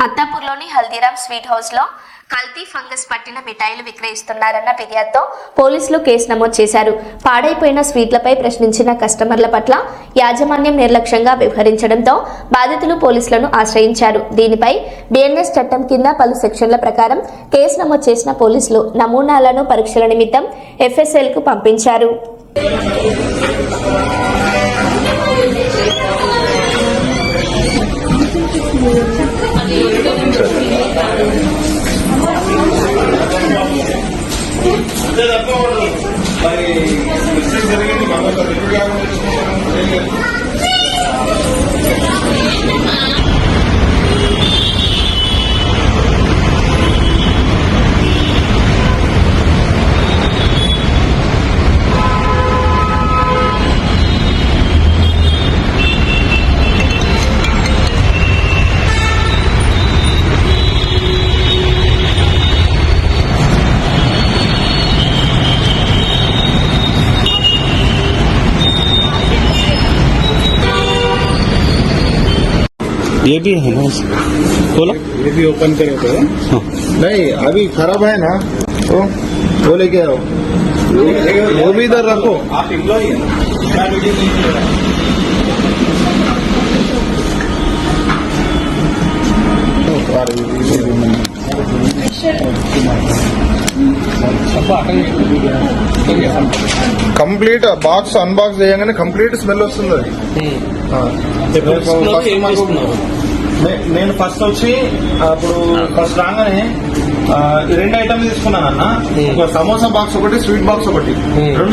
అత్తాపూర్లోని Haldiram sweet house లో కల్తీ fungus పట్టిన మిఠాయిలు విక్రయిస్తున్నారన్న ఫిర్యాదుతో పోలీసులు కేసు నమోదు చేశారు. పాడైపోయిన స్వీట్లపై ప్రశ్నించిన కస్టమర్ల పట్ల యాజమాన్యం నిర్లక్ష్యంగా వ్యవహరించడంతో బాధితులు పోలీసులను ఆశ్రయించారు. దీనిపై బిఎన్ఎస్ చట్టం కింద పలు సెక్షన్ల ప్రకారం కేసు నమోదు చేసిన పోలీసులు నమూనాలను పరీక్షల నిమిత్తం FSL కు పంపించారు. ये भी है ना, बोला ये भी ओपन करे तो हाँ। नहीं अभी खराब है ना, तो वो लेके आओ, वो भी इधर रखो। आप एम्प्लॉई हैं, क्या वीडियो नहीं ले रहा కంప్లీట్ బాక్స్ అన్బాక్స్ చేయగానే కంప్లీట్ స్మెల్ వస్తుంది. నేను ఫస్ట్ వచ్చి అప్పుడు ఫస్ట్ రాగానే 2 ఐటమ్స్ తీసుకున్నాను అన్న. ఒక సమోసా బాక్స్ ఒకటి, స్వీట్ బాక్స్ ఒకటి, 2